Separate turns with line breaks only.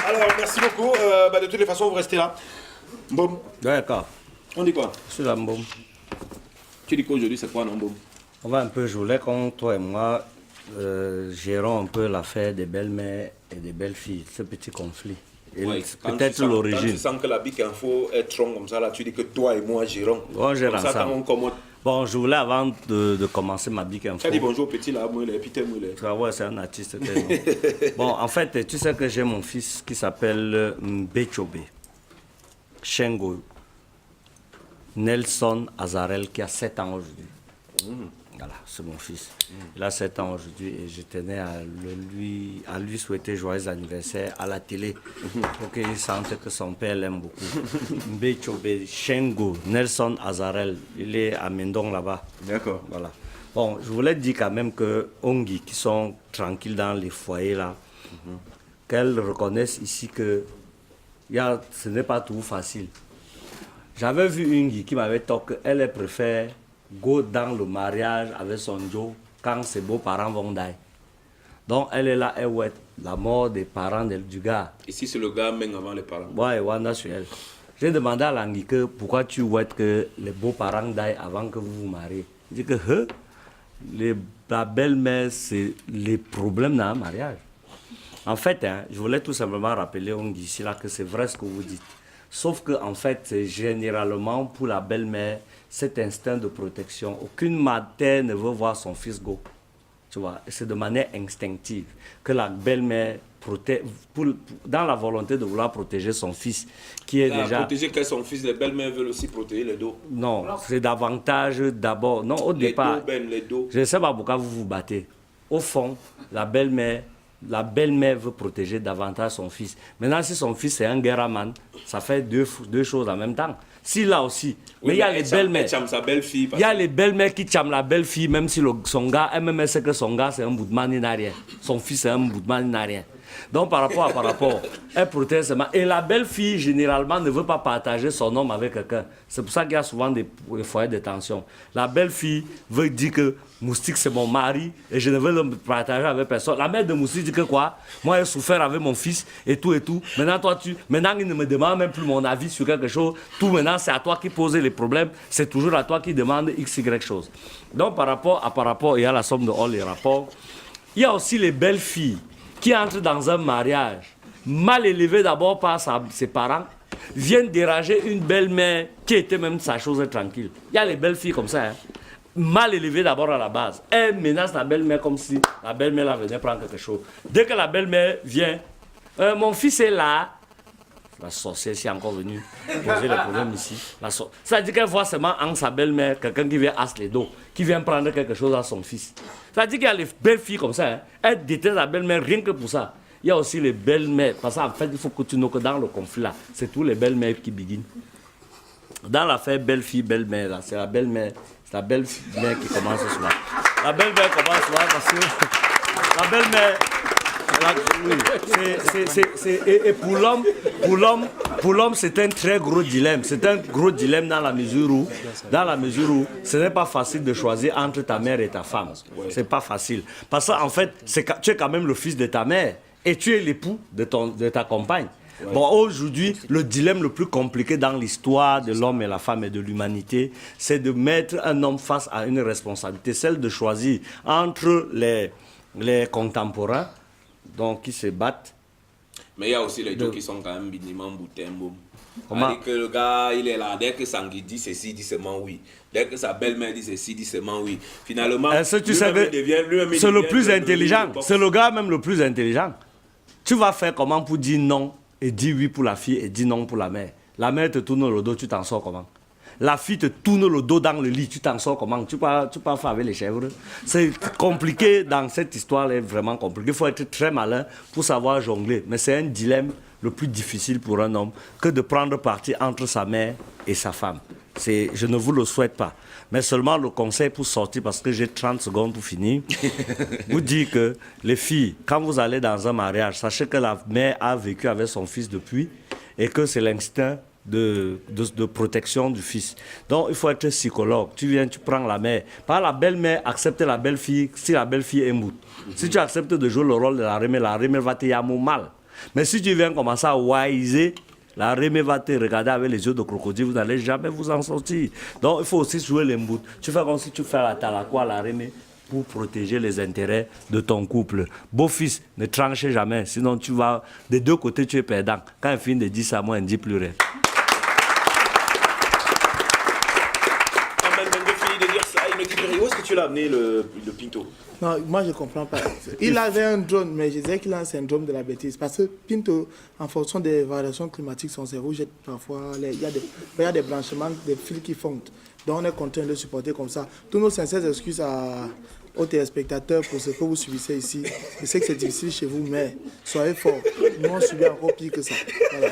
Alors, merci beaucoup. De toutes les façons, vous restez là. Boum.
D'accord.
On dit quoi?
Je suis là, Boum.
Tu dis qu'aujourd'hui, c'est quoi, non, Boum?
On va un peu, je voulais qu'on, toi et moi, gérons un peu l'affaire des belles-mères et des belles-filles, ce petit conflit. Et
Ouais,
peut-être l'origine.
Quand tu sens que la Bic Info est tronc comme ça, là, tu dis que toi et moi gérons.
On gère
comme ça,
ensemble.
quand on commande.
Bon, je voulais, avant de commencer ma Big Info...
Tu as dit bonjour petit là, moi, Peter Moulet.
Ouais, c'est un artiste. Bon, en fait, tu sais que j'ai mon fils qui s'appelle Mbechobe Shengo Nelson Azarel, qui a 7 ans aujourd'hui. Voilà, c'est mon fils. Il a 7 ans aujourd'hui et je tenais à lui souhaiter joyeux anniversaire à la télé pour qu'il sente que son père l'aime beaucoup. Mbechobe Shengo Nelson Azarel, il est à Mendong là-bas.
D'accord.
Voilà. Bon, je voulais dire quand même que Ongi, qui sont tranquilles dans les foyers là, qu'elles reconnaissent ici que ce n'est pas tout facile. J'avais vu une qui m'avait dit qu'elle préfère go dans le mariage avec son Joe quand ses beaux-parents vont d'ailleurs. Donc elle est là, elle ouette la mort des parents du gars.
Ici, c'est le gars même avant les parents.
Ouais, Wanda sur elle. J'ai demandé à Langui que pourquoi tu ouettes que les beaux-parents d'aillent avant que vous vous mariez. Il dit que la belle-mère, c'est les problèmes dans un mariage. En fait, je voulais tout simplement rappeler ici là que c'est vrai ce que vous dites. Sauf que en fait, c'est généralement pour la belle-mère, cet instinct de protection. Aucune mère ne veut voir son fils go. Tu vois, c'est de manière instinctive que la belle-mère protège, dans la volonté de vouloir protéger son fils, qui est déjà...
Protéger que son fils, les belles-mères veulent aussi protéger les dos.
Non, c'est davantage d'abord... Non, au départ...
Les dos.
Je ne sais pas pourquoi vous vous battez. Au fond, la belle-mère veut protéger davantage son fils. Maintenant, si son fils est un guerraman, ça fait deux choses en même temps. Si là aussi, mais il y a les belles-mères. Il y a les belles-mères qui chament la belle-fille, même si son gars, elle sait que son gars c'est un bout de man, il n'a rien. Son fils c'est un bout de man, il n'a rien. Donc par rapport, elle protège seulement. Et la belle-fille, généralement, ne veut pas partager son homme avec quelqu'un. C'est pour ça qu'il y a souvent des foyers de tension. La belle-fille veut dire que Moustique c'est mon mari et je ne veux le partager avec personne. La mère de Moustique dit que quoi? Moi j'ai souffert avec mon fils et tout et tout. Maintenant il ne me demande même plus mon avis sur quelque chose. Tout maintenant c'est à toi qui pose les problèmes. C'est toujours à toi qui demande x, y chose. Donc par rapport, il y a la somme de all les rapports. Il y a aussi les belles filles qui entrent dans un mariage mal élevé d'abord par ses parents, viennent déranger une belle-mère qui était même sa chose tranquille. Il y a les belles filles comme ça, mal élevées d'abord à la base. Elle menace la belle-mère comme si la belle-mère la venait prendre quelque chose. Dès que la belle-mère vient, mon fils est là. La sorcière est encore venue poser le problème ici. Ça dit qu'elle voit seulement en sa belle-mère quelqu'un qui vient asser les dos, qui vient prendre quelque chose à son fils. Ça dit qu'il y a les belles filles comme ça. Elles détestent la belle-mère rien que pour ça. Il y a aussi les belles-mères. Parce qu'en fait, il faut que tu know que dans le conflit là, c'est tous les belles-mères qui biguinent. Dans l'affaire belle-fille, belle-mère, là, c'est la belle-mère qui commence souvent. La belle-mère commence souvent parce que la belle-mère. Et pour l'homme, c'est un très gros dilemme. C'est un gros dilemme dans la mesure où ce n'est pas facile de choisir entre ta mère et ta femme. C'est pas facile. Parce qu'en fait, tu es quand même le fils de ta mère et tu es l'époux de ta compagne. Bon, aujourd'hui, le dilemme le plus compliqué dans l'histoire de l'homme et la femme et de l'humanité, c'est de mettre un homme face à une responsabilité, celle de choisir entre les contemporains, donc qui se battent.
Mais il y a aussi les deux qui sont quand même minimum boutin.
Comment?
Que le gars, il est là, dès que Sangui dit ceci, dit seulement oui. Dès que sa belle-mère dit ceci, dit seulement oui. Finalement,
est-ce que tu sais que c'est le plus intelligent? C'est le gars même le plus intelligent. Tu vas faire comment pour dire non et dire oui pour la fille et dire non pour la mère? La mère te tourne le dos, tu t'en sors comment? La fille te tourne le dos dans le lit, tu t'en sors comment? Tu peux faire avec les chèvres? C'est compliqué dans cette histoire, elle est vraiment compliquée. Il faut être très malin pour savoir jongler. Mais c'est un dilemme le plus difficile pour un homme que de prendre parti entre sa mère et sa femme. Je ne vous le souhaite pas. Mais seulement le conseil pour sortir, parce que j'ai 30 secondes pour finir, vous dire que les filles, quand vous allez dans un mariage, sachez que la mère a vécu avec son fils depuis et que c'est l'instinct de protection du fils. Donc, il faut être psychologue. Tu viens, tu prends la mère. Par la belle-mère, accepte la belle-fille si la belle-fille est moute. Si tu acceptes de jouer le rôle de la remée va te yamou mal. Mais si tu viens commencer à waiser, la remée va te regarder avec les yeux de crocodile, vous n'allez jamais vous en sortir. Donc, il faut aussi jouer les moutes. Tu fais comme si tu fais la talakwa, la remée, pour protéger les intérêts de ton couple. Beau-fils, ne tranchez jamais, sinon tu vas, des deux côtés, tu es perdant. Quand il finit de dire ça, moi, il ne dit plus rien.
Où est-ce que tu l'as amené, le Pinto?
Non, moi je ne comprends pas. Il avait un drone, mais je disais qu'il a un syndrome de la bêtise. Parce que Pinto, en fonction des variations climatiques, son cerveau jette parfois. Il y a des blanchiments, des fils qui fondent. Donc on est content de le supporter comme ça. Tous nos sincères excuses aux téléspectateurs pour ce que vous subissez ici. Je sais que c'est difficile chez vous, mais soyez forts. Nous on subit encore pire que ça. Voilà.